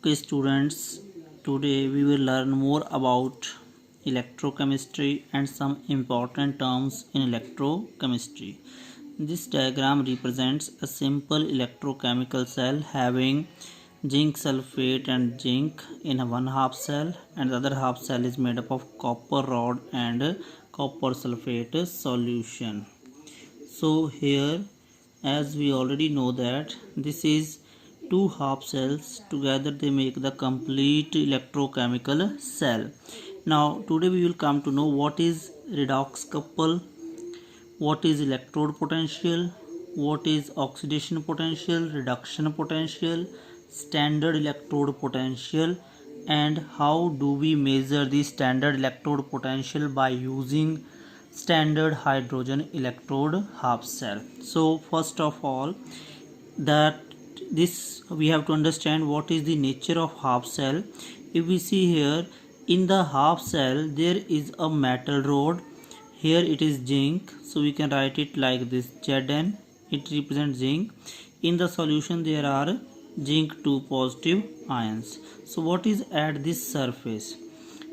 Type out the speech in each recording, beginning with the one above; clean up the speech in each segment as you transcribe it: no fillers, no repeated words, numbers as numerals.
Okay students, today we will learn more about electrochemistry and some important terms in electrochemistry. This diagram represents a simple electrochemical cell having zinc sulfate and zinc in a one half cell, and the other half cell is made up of copper rod and copper sulfate solution. So here, as we already know that this is two half cells, together they make the complete electrochemical cell. Now today we will come to know what is redox couple, what is electrode potential, what is oxidation potential, reduction potential, standard electrode potential, and how do we measure the standard electrode potential by using standard hydrogen electrode half cell. So first of all, that this we have to understand what is the nature of half cell. If we see here, in the half cell there is a metal rod. Here it is zinc, so we can write it like this, Zn, it represents zinc. In the solution there are zinc 2 positive ions. So what is at this surface?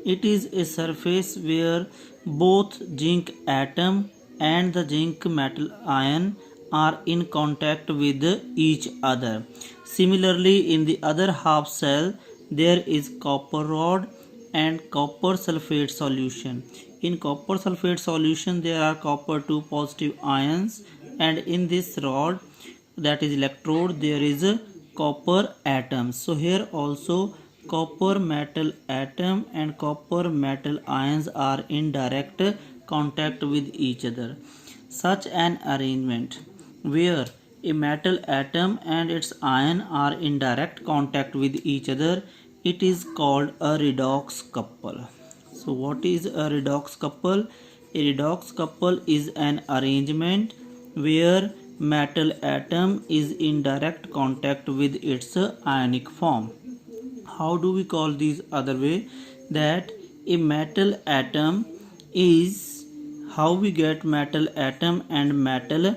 It is a surface where both zinc atom and the zinc metal ion are in contact with each other. Similarly, in the other half cell there is copper rod and copper sulfate solution. In copper sulfate solution there are copper 2 positive ions, and in this rod, that is electrode, there is a copper atom. So here also copper metal atom and copper metal ions are in direct contact with each other. Such an arrangement where a metal atom and its ion are in direct contact with each other, it is called a redox couple. So what is a redox couple? A redox couple is an arrangement where metal atom is in direct contact with its ionic form. How do we call these other way? That a metal atom is, how we get metal atom and metal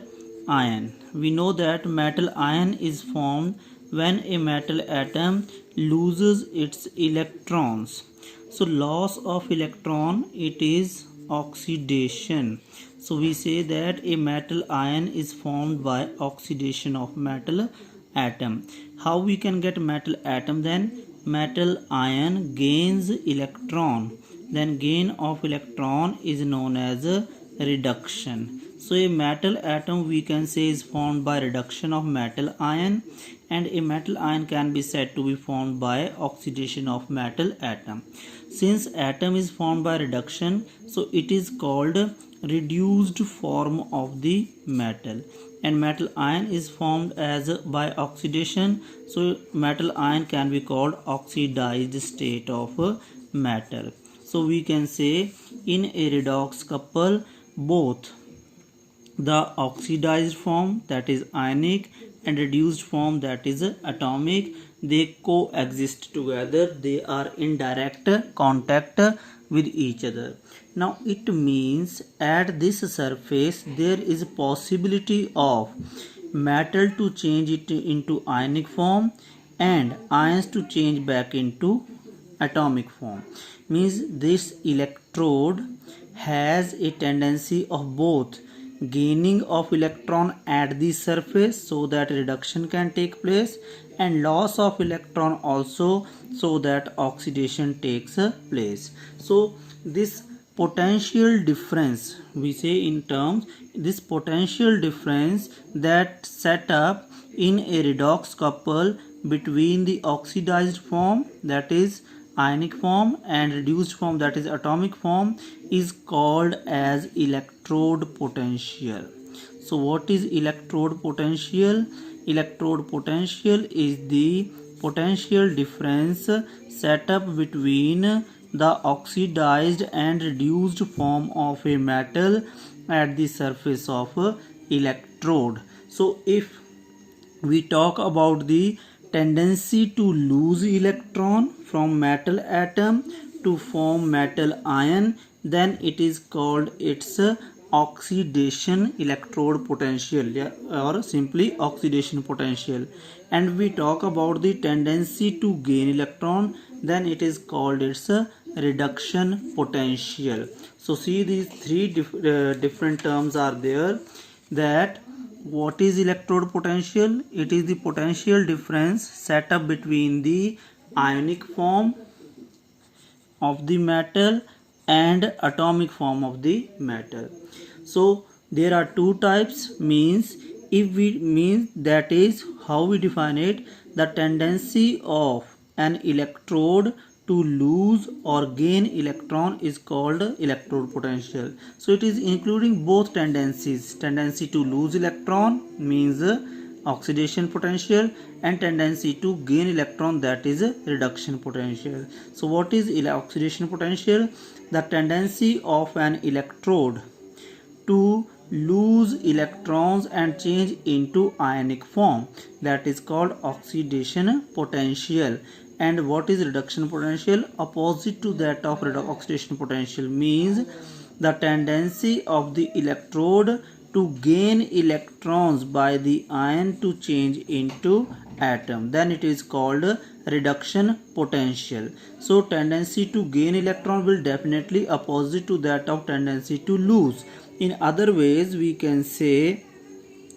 ion. We know that metal ion is formed when a metal atom loses its electrons. So loss of electron, it is oxidation. So we say that a metal ion is formed by oxidation of metal atom. How we can get metal atom then? Metal ion gains electron, then gain of electron is known as a reduction. So a metal atom we can say is formed by reduction of metal ion, and a metal ion can be said to be formed by oxidation of metal atom. Since atom is formed by reduction, so it is called reduced form of the metal, and metal ion is formed as by oxidation, so metal ion can be called oxidized state of metal. So we can say in a redox couple, both the oxidized form, that is ionic, and reduced form, that is atomic, they coexist together, they are in direct contact with each other. Now it means at this surface there is a possibility of metal to change it into ionic form and ions to change back into atomic form. Means this electrode has a tendency of both gaining of electron at the surface so that reduction can take place, and loss of electron also so that oxidation takes place. So this potential difference, we say in terms, this potential difference that set up in a redox couple between the oxidized form, that is ionic form, and reduced form, that is atomic form, is called as electrode potential. So what is electrode potential? Electrode potential is the potential difference set up between the oxidized and reduced form of a metal at the surface of electrode. So if we talk about the tendency to lose electron from metal atom to form metal ion, then it is called its oxidation electrode potential or simply oxidation potential. And we talk about the tendency to gain electron, then it is called its reduction potential. So see, these three different terms are there. That what is electrode potential? It is the potential difference set up between the ionic form of the metal and atomic form of the metal. So there are two types, means that is how we define it. The tendency of an electrode to lose or gain electron is called electrode potential. So it is including both tendencies. Tendency to lose electron means oxidation potential, and tendency to gain electron, that is reduction potential. So what is oxidation potential? The tendency of an electrode to lose electrons and change into ionic form, that is called oxidation potential. And what is reduction potential? Opposite to that of oxidation potential, means the tendency of the electrode to gain electrons by the ion to change into atom, then it is called reduction potential. So tendency to gain electron will definitely opposite to that of tendency to lose. In other ways we can say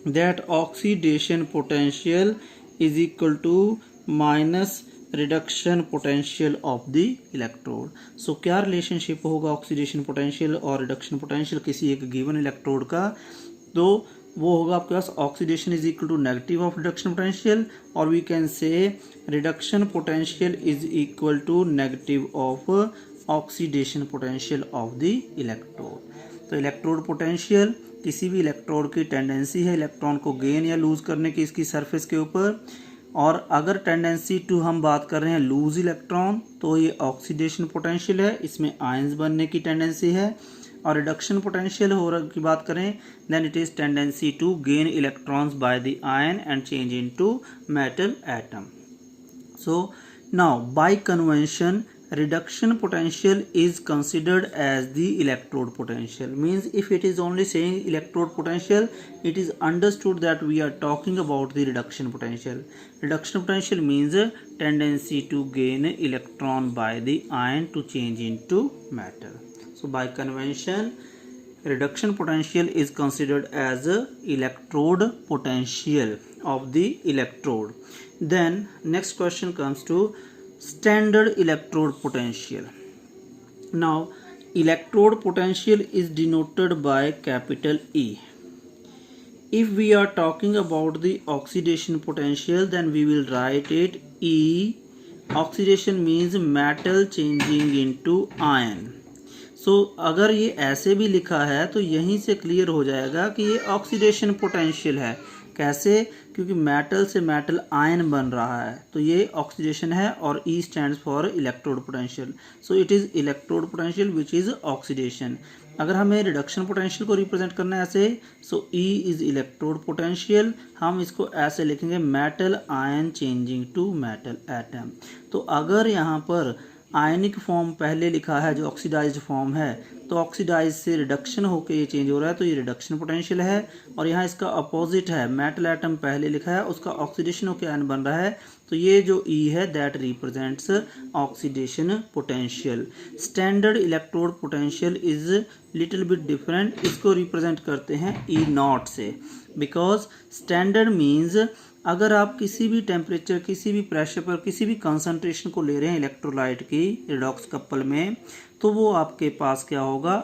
that oxidation potential is equal to minus reduction potential of the electrode. So क्या relationship होगा oxidation potential और reduction potential किसी एक given electrode का? तो वो होगा आपके पास oxidation is equal to negative of reduction potential, और we can say reduction potential is equal to negative of oxidation potential of the electrode. तो इलेक्ट्रोड पोटेंशियल किसी भी इलेक्ट्रोड की टेंडेंसी है इलेक्ट्रॉन को गेन या लूज करने की इसकी सरफेस के ऊपर, और अगर टेंडेंसी टू हम बात कर रहे हैं लूज इलेक्ट्रॉन तो ये ऑक्सीडेशन पोटेंशियल है, इसमें आयंस बनने की टेंडेंसी है. और रिडक्शन पोटेंशियल की बात करें then it is tendency to gain electrons by the ion and change into metal atom. So now by convention reduction potential is considered as the electrode potential. Means if it is only saying electrode potential, it is understood that we are talking about the reduction potential. Reduction potential means tendency to gain electron by the ion to change into metal. So by convention reduction potential is considered as electrode potential of the electrode. Then next question comes to standard electrode potential. Now electrode potential is denoted by capital E. If we are talking about the oxidation potential then we will write it E. Oxidation means metal changing into iron. So अगर ये ऐसे भी लिखा है तो यहीं से clear हो जाएगा कि ये ऑक्सीडेशन पोटेंशियल है. कैसे? क्योंकि मेटल से मेटल आयन बन रहा है तो ये ऑक्सीडेशन है, और E stands for electrode potential. So it is electrode potential which is oxidation. अगर हमें रिडक्शन पोटेंशियल को रिप्रेजेंट करना है ऐसे, so E is electrode potential. हम इसको ऐसे लिखेंगे metal ion changing to metal atom. तो अगर यहाँ पर आयनिक फॉर्म पहले लिखा है जो ऑक्सीडाइज्ड फॉर्म है, तो ऑक्सीडाइज से रिडक्शन होकर ये चेंज हो रहा है तो ये रिडक्शन पोटेंशियल है. और यहाँ इसका अपोजिट है, मेटल एटम पहले लिखा है उसका ऑक्सीडेशन होकर आयन बन रहा है तो ये जो E है that represents oxidation potential. Standard electrode potential is little bit different. इसको रिप्रेजेंट करते हैं E नॉट से, बिकॉज स्टैंडर्ड मीन्स अगर आप किसी भी टेम्परेचर किसी भी प्रेशर पर किसी भी कंसंट्रेशन को ले रहे हैं इलेक्ट्रोलाइट की रिडॉक्स कपल में, तो वो आपके पास क्या होगा?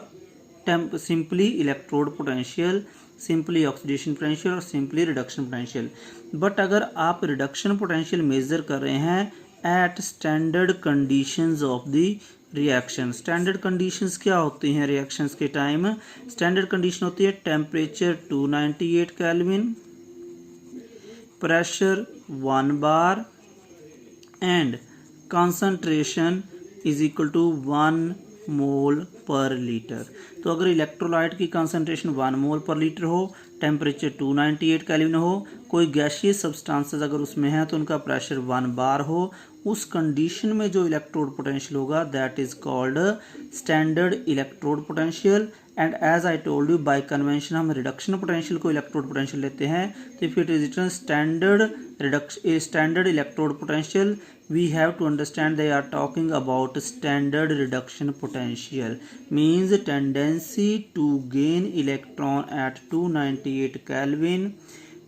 Simply electrode potential, simply oxidation potential और सिंपली रिडक्शन पोटेंशियल. बट अगर आप रिडक्शन पोटेंशियल मेजर कर रहे हैं at standard conditions of the reaction. Standard conditions क्या होती हैं रिएक्शंस के टाइम? स्टैंडर्ड कंडीशन होती है temperature 298 kelvin, pressure 1 bar and concentration is equal to 1 mole per litre. तो अगर इलेक्ट्रोलाइट की कंसंट्रेशन 1 मोल पर लीटर हो, टेम्परेचर 298 केल्विन हो, कोई गैसियस सब्सटेंसेस अगर उसमें है तो उनका प्रेशर 1 बार हो, उस कंडीशन में जो इलेक्ट्रोड पोटेंशियल होगा that is called standard electrode potential. And as I told you by convention हम रिडक्शन पोटेंशियल को इलेक्ट्रोड पोटेंशियल लेते हैं. तो if it is written standard electrode potential, we have to understand they are talking about standard reduction potential, means tendency to gain electron at 298 Kelvin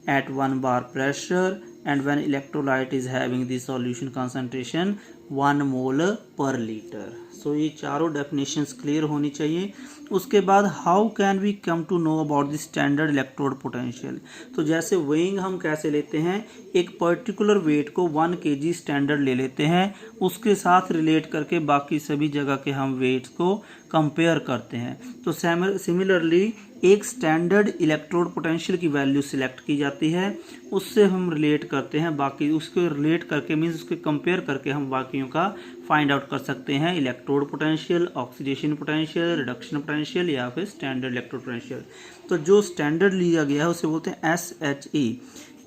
at 1 bar pressure, and when electrolyte is having the solution concentration 1 mole per liter. So ये चारों definitions clear होनी चाहिए. उसके बाद how can we come to know about the standard electrode potential. तो जैसे weighing हम कैसे लेते हैं, एक पर्टिकुलर वेट को 1 kg स्टैंडर्ड ले लेते हैं, उसके साथ रिलेट करके बाकी सभी जगह के हम वेट्स को कंपेयर करते हैं. तो सिमिलरली एक स्टैंडर्ड इलेक्ट्रोड पोटेंशियल की वैल्यू सिलेक्ट की जाती है, उससे हम रिलेट करते हैं बाकी, उसको रिलेट करके मीन्स उसके कंपेयर करके हम बाकियों का फाइंड आउट कर सकते हैं electrode potential, oxidation potential, reduction potential या फिर स्टैंडर्ड इलेक्ट्रोड पोटेंशियल. तो जो स्टैंडर्ड लिया गया है उसे बोलते हैं SHE,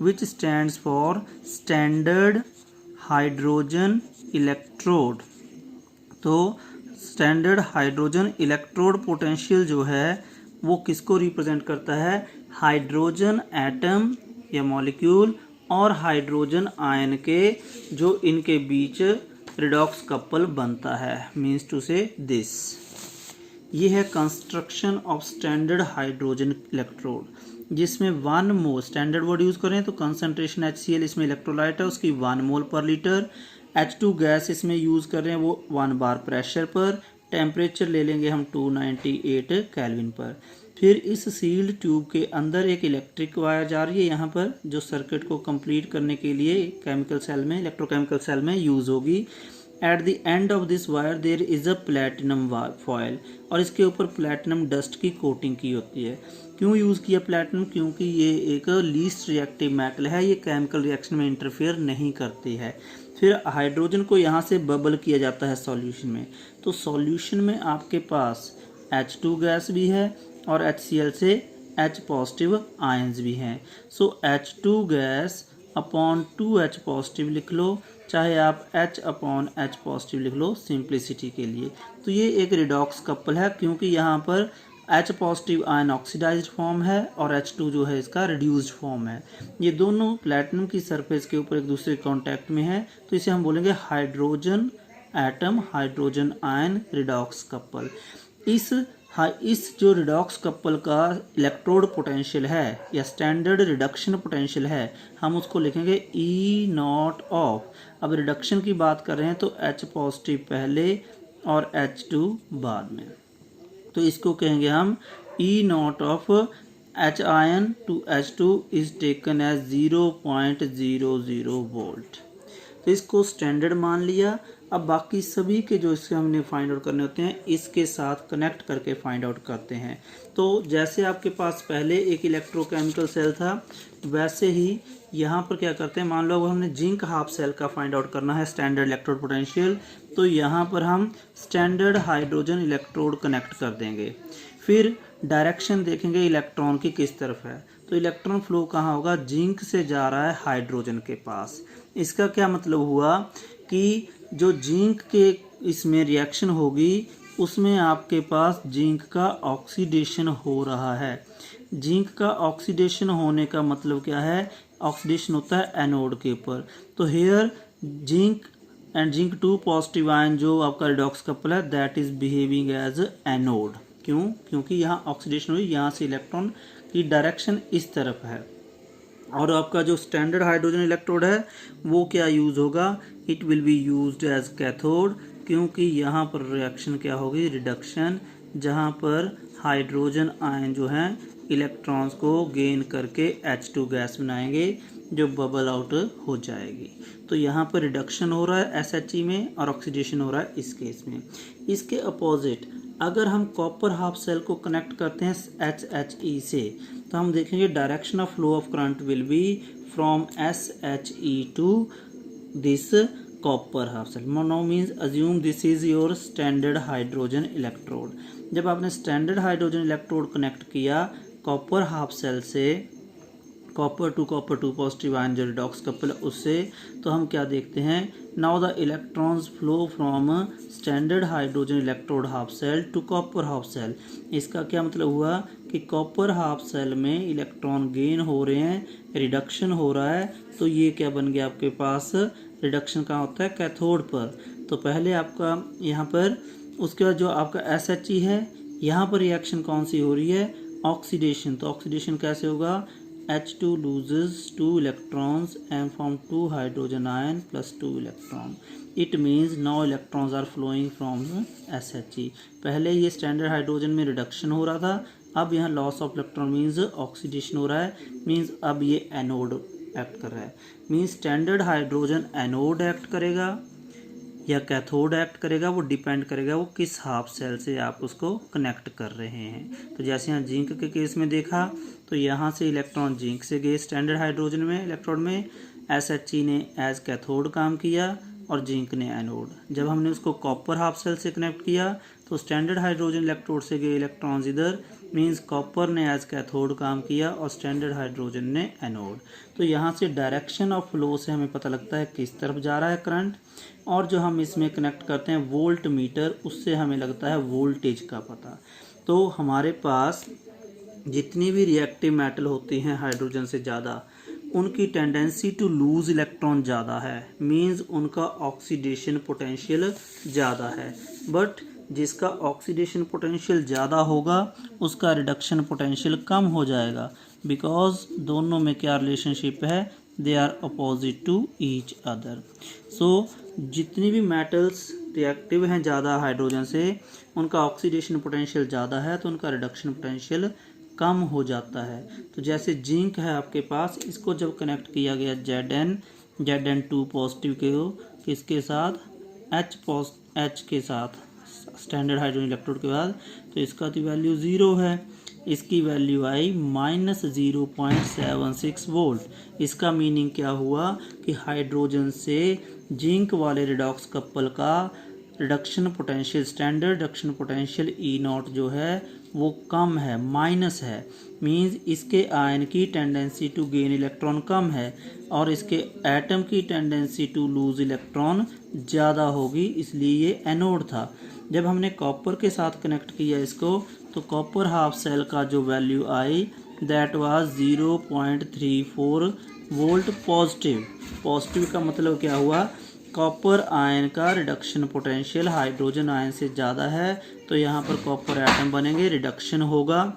which stands for standard hydrogen electrode. तो स्टैंडर्ड हाइड्रोजन इलेक्ट्रोड पोटेंशियल जो है वो किसको रिप्रेजेंट करता है, हाइड्रोजन एटम या मॉलिक्यूल और हाइड्रोजन आयन के जो इनके बीच रिडॉक्स कपल बनता है, मीन्स टू से दिस. ये है construction of standard hydrogen electrode, जिसमें 1 मोल स्टैंडर्ड वर्ड यूज करें तो कंसंट्रेशन HCl इसमें इलेक्ट्रोलाइट है उसकी 1 mole per litre. H2 gas इसमें यूज कर रहे हैं वो 1 बार प्रेशर पर. टेम्परेचर ले लेंगे हम 298 केल्विन पर. फिर इस सील्ड ट्यूब के अंदर एक इलेक्ट्रिक वायर जा रही है यहाँ पर, जो सर्किट को कंप्लीट करने के लिए केमिकल सेल में, इलेक्ट्रोकेमिकल सेल में यूज होगी. At the end of this wire there is a platinum foil, और इसके ऊपर प्लेटिनम डस्ट की कोटिंग की होती है. क्यों यूज़ किया प्लेटिनम, क्योंकि ये एक लीस्ट रिएक्टिव मेटल है, ये केमिकल रिएक्शन में इंटरफेयर नहीं करती है. फिर हाइड्रोजन को यहाँ से बबल किया जाता है सॉल्यूशन में. तो सॉल्यूशन में आपके पास H2 गैस भी है और HCl से H पॉजिटिव आयंस भी हैं. सो H2 gas upon 2H positive लिख लो, चाहे आप H अपॉन H पॉजिटिव लिख लो सिंप्लिसिटी के लिए. तो ये एक रिडॉक्स कपल है, क्योंकि यहाँ पर H positive ion oxidized form है और H2 जो है इसका रिड्यूस्ड फॉर्म है. ये दोनों प्लेटिनम की सरफेस के ऊपर एक दूसरे कॉन्टैक्ट में है, तो इसे हम बोलेंगे hydrogen atom hydrogen ion redox couple. इस जो रिडॉक्स कपल का इलेक्ट्रोड पोटेंशियल है या स्टैंडर्ड रिडक्शन पोटेंशियल है, हम उसको लिखेंगे E0 ऑफ. अब रिडक्शन की बात कर रहे हैं तो H पॉजिटिव पहले और H2 बाद में, तो इसको कहेंगे हम E0 of H ion to H2 is taken as 0.00 volt. तो इसको स्टैंडर्ड मान लिया. अब बाकी सभी के जो इससे हमने फाइंड आउट करने होते हैं इसके साथ कनेक्ट करके फाइंड आउट करते हैं. तो जैसे आपके पास पहले एक इलेक्ट्रोकेमिकल सेल था, वैसे ही यहाँ पर क्या करते हैं, मान लो हमने जिंक हाफ सेल का फाइंड आउट करना है स्टैंडर्ड इलेक्ट्रोड पोटेंशियल, तो यहाँ पर हम स्टैंडर्ड हाइड्रोजन इलेक्ट्रोड कनेक्ट कर देंगे. फिर डायरेक्शन देखेंगे इलेक्ट्रॉन की किस तरफ है, तो इलेक्ट्रॉन फ्लो कहाँ होगा, जिंक से जा रहा है हाइड्रोजन के पास. इसका क्या मतलब हुआ कि जो जिंक के इसमें रिएक्शन होगी उसमें आपके पास जिंक का ऑक्सीडेशन हो रहा है. जिंक का ऑक्सीडेशन होने का मतलब क्या है, ऑक्सीडेशन होता है एनोड के ऊपर. तो here zinc and zinc 2 positive ion जो आपका रिडॉक्स कपल है that is behaving as anode. क्यों, क्योंकि यहाँ ऑक्सीडेशन हुई, यहाँ से इलेक्ट्रॉन की डायरेक्शन इस तरफ है. और आपका जो स्टैंडर्ड हाइड्रोजन इलेक्ट्रोड है वो क्या यूज होगा, it will be used as cathode, क्योंकि यहाँ पर रिएक्शन क्या होगी, रिडक्शन, जहाँ पर हाइड्रोजन आयन जो हैं इलेक्ट्रॉन्स को गेन करके H2 गैस बनाएंगे जो बबल आउट हो जाएगी. तो यहाँ पर रिडक्शन हो रहा है SHE में और ऑक्सीडेशन हो रहा है इस केस में. इसके अपोजिट अगर हम कॉपर हाफ सेल को कनेक्ट करते हैं HHE से, तो हम देखेंगे direction of flow of current will be from SHE to this copper half cell. No means assume this is your standard hydrogen electrode. जब आपने स्टैंडर्ड हाइड्रोजन इलेक्ट्रोड कनेक्ट किया कॉपर हाफ सेल से, copper two positive ion जो redox couple उससे, तो हम क्या देखते हैं, now the electrons flow from standard hydrogen electrode half cell to copper half cell. इसका क्या मतलब हुआ कि कॉपर हाफ सेल में इलेक्ट्रॉन गेन हो रहे हैं, रिडक्शन हो रहा है, तो ये क्या बन गया आपके पास, रिडक्शन कहाँ होता है, कैथोड पर। तो पहले आपका यहाँ पर, उसके बाद जो आपका SHE है, यहाँ पर रिएक्शन कौन सी हो रही है, ऑक्सीडेशन। तो ऑक्सीडेशन कैसे होगा, H2 loses 2 electrons and form 2 hydrogen ion plus 2 electron. It means now electrons are flowing from SHE. पहले ये स्टैंडर्ड हाइड्रोजन में रिडक्शन हो रहा था, अब यहाँ loss of electron means oxidation हो रहा है, मीन्स अब ये एनोड एक्ट कर रहा है। Means standard hydrogen anode act करेगा या कैथोड एक्ट करेगा, वो डिपेंड करेगा वो किस हाफ सेल से आप उसको कनेक्ट कर रहे हैं। तो जैसे यहाँ जिंक के केस में देखा, तो यहाँ से इलेक्ट्रॉन जिंक से गए स्टैंडर्ड हाइड्रोजन में, इलेक्ट्रोड में, SHE ने एज कैथोड काम किया और जिंक ने एनोड। जब हमने उसको कॉपर हाफ सेल से कनेक्ट किया, तो स्टैंडर्ड हाइड्रोजन इलेक्ट्रोड से गए इलेक्ट्रॉन्स इधर, मीन्स कॉपर ने एज कैथोड काम किया और स्टैंडर्ड हाइड्रोजन ने एनोड। तो यहाँ से डायरेक्शन ऑफ फ्लो से हमें पता लगता है किस तरफ जा रहा है करंट, और जो हम इसमें कनेक्ट करते हैं वोल्ट मीटर, उससे हमें लगता है वोल्टेज का पता। तो हमारे पास जितनी भी रिएक्टिव मेटल होती हैं हाइड्रोजन से ज़्यादा, उनकी टेंडेंसी टू लूज इलेक्ट्रॉन ज़्यादा है, मींस उनका ऑक्सीडेशन पोटेंशियल ज़्यादा है। बट जिसका ऑक्सीडेशन पोटेंशियल ज़्यादा होगा उसका रिडक्शन पोटेंशियल कम हो जाएगा, बिकॉज दोनों में क्या रिलेशनशिप है, they are opposite to each other. So जितनी भी मेटल्स रिएक्टिव हैं ज़्यादा हाइड्रोजन से, उनका ऑक्सीडेशन पोटेंशियल ज़्यादा है, तो उनका रिडक्शन पोटेंशियल कम हो जाता है। तो जैसे जिंक है आपके पास, इसको जब कनेक्ट किया गया Zn2 पॉजिटिव के किसके साथ, H के साथ, स्टैंडर्ड हाइड्रोजन इलेक्ट्रोड के बाद, तो इसका तो वैल्यू 0 है, इसकी वैल्यू आई -0.76 वोल्ट। इसका मीनिंग क्या हुआ कि हाइड्रोजन से जिंक वाले रिडॉक्स कपल का reduction potential, standard reduction potential E0 जो है वो कम है, माइनस है। मींस इसके आयन की टेंडेंसी टू गेन इलेक्ट्रॉन कम है और इसके एटम की टेंडेंसी टू लूज इलेक्ट्रॉन ज़्यादा होगी, इसलिए ये एनोड था। जब हमने कॉपर के साथ कनेक्ट किया इसको, तो कॉपर हाफ सेल का जो value I, that was 0.34 volt positive. Positive का मतलब क्या हुआ, कॉपर आयन का रिडक्शन पोटेंशियल हाइड्रोजन आयन से ज़्यादा है, तो यहाँ पर कॉपर एटम बनेंगे, रिडक्शन होगा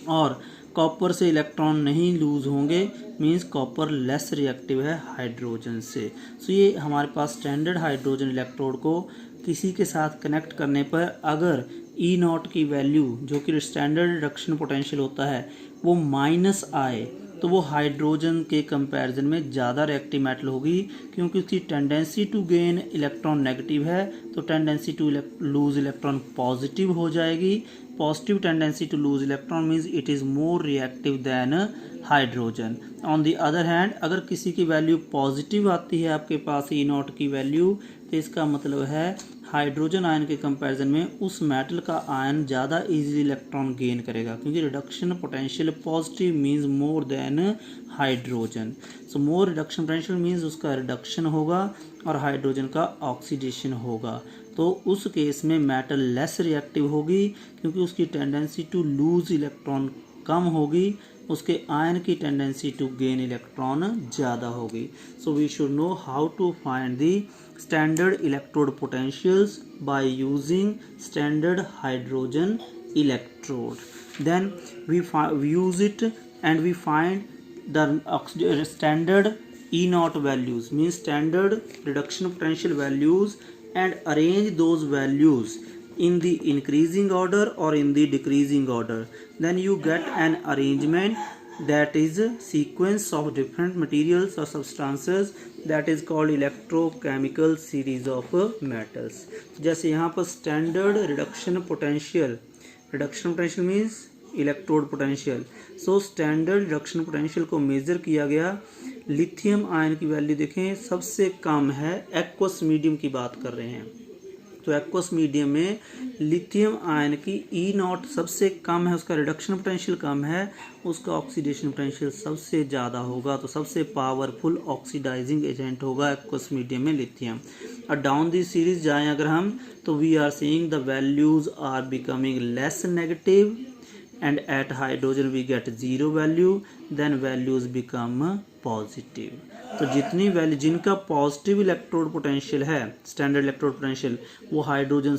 और कॉपर से इलेक्ट्रॉन नहीं लूज होंगे, मींस कॉपर लेस रिएक्टिव है हाइड्रोजन से। सो ये हमारे पास स्टैंडर्ड हाइड्रोजन इलेक्ट्रोड को किसी के साथ कनेक्ट करने पर अगर E0 की वैल्यू, जो कि स्टैंडर्ड रिडक्शन पोटेंशियल होता है, वो माइनस आए, तो वो हाइड्रोजन के कंपैरिजन में ज़्यादा रिएक्टिव मेटल होगी, क्योंकि उसकी tendency to gain electron negative है, तो tendency to lose electron positive हो जाएगी। Positive tendency to lose electron means it is more reactive than hydrogen. On the other hand, अगर किसी की वैल्यू पॉजिटिव आती है आपके पास E0 की वैल्यू, तो इसका मतलब है हाइड्रोजन आयन के कंपैरिजन में उस मेटल का आयन ज़्यादा इजीली इलेक्ट्रॉन गेन करेगा, क्योंकि reduction potential positive means more than hydrogen. So more reduction potential means उसका रिडक्शन होगा और हाइड्रोजन का ऑक्सीडेशन होगा। तो उस केस में मेटल लेस रिएक्टिव होगी, क्योंकि उसकी टेंडेंसी टू लूज इलेक्ट्रॉन कम होगी, उसके आयन की टेंडेंसी टू गेन इलेक्ट्रॉन ज़्यादा होगी। So we should know how to find the standard electrode potentials by using standard hydrogen electrode. Then we use it and we find the standard E0 values, means standard reduction potential values, and arrange those values in the increasing order or in the decreasing order. Then you get an arrangement that is a sequence of different materials or substances, that is called electrochemical series of metals. जैसे यहाँ पर standard reduction potential means electrode potential. So standard reduction potential को major किया गया, lithium ion की value देखें सबसे कम है, एक्वस मीडियम की बात कर रहे हैं, तो तो एक्वस मीडियम में लिथियम आयन की ई नॉट सबसे कम है, उसका रिडक्शन पोटेंशियल कम है, उसका ऑक्सीडेशन पोटेंशियल सबसे ज़्यादा होगा। तो सबसे पावरफुल ऑक्सीडाइजिंग एजेंट होगा एक्वस मीडियम में लिथियम। और डाउन दी सीरीज जाएं अगर हम, तो we are seeing the values are becoming less negative and at hydrogen we get 0 value, then values become positive। तो जितनी वैल्यू जिनका पॉजिटिव इलेक्ट्रोड पोटेंशियल है, स्टैंडर्ड इलेक्ट्रोड पोटेंशियल, वो हाइड्रोजन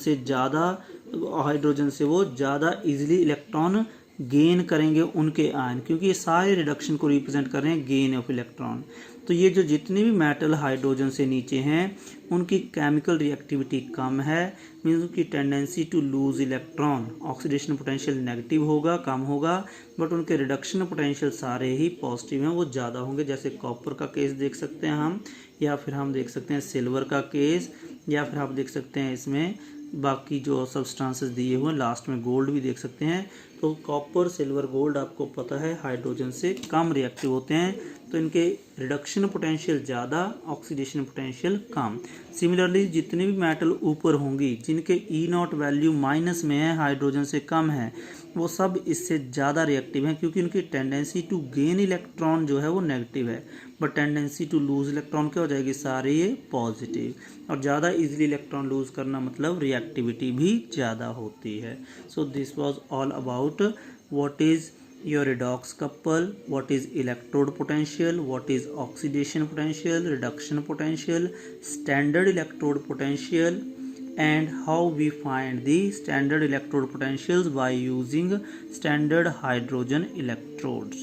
से वो ज़्यादा इजीली इलेक्ट्रॉन गेन करेंगे उनके आयन, क्योंकि ये सारे रिडक्शन को रिप्रेजेंट कर रहे हैं गेन ऑफ इलेक्ट्रॉन। तो ये जो जितने भी मेटल हाइड्रोजन से नीचे हैं उनकी केमिकल रिएक्टिविटी कम है, मीन्स उनकी tendency to lose electron, oxidation potential negative होगा, कम होगा, बट उनके रिडक्शन पोटेंशियल सारे ही पॉजिटिव हैं, वो ज़्यादा होंगे। जैसे कॉपर का केस देख सकते हैं हम, या फिर हम देख सकते हैं सिल्वर का केस, या फिर आप देख सकते हैं इसमें बाकी जो सब्सटेंसेस दिए हुए हैं, लास्ट में गोल्ड भी देख सकते हैं। तो कॉपर, सिल्वर, गोल्ड आपको पता है हाइड्रोजन से कम रिएक्टिव होते हैं, तो इनके रिडक्शन पोटेंशियल ज़्यादा, ऑक्सीडेशन पोटेंशियल कम। सिमिलरली जितने भी मेटल ऊपर होंगी जिनके ई नॉट वैल्यू माइनस में है, हाइड्रोजन से कम है, वो सब इससे ज़्यादा रिएक्टिव हैं, क्योंकि उनकी टेंडेंसी टू गेन इलेक्ट्रॉन जो है वो नेगेटिव है, but tendency to lose electron क्या हो जाएगी, सारे ये पॉजिटिव। और ज़्यादा इजीली इलेक्ट्रॉन लूज करना मतलब रिएक्टिविटी भी ज़्यादा होती है। So this was all about what is your redox couple, what is electrode potential, what is oxidation potential, reduction potential, standard electrode potential, and how we find the standard electrode potentials by using standard hydrogen electrodes.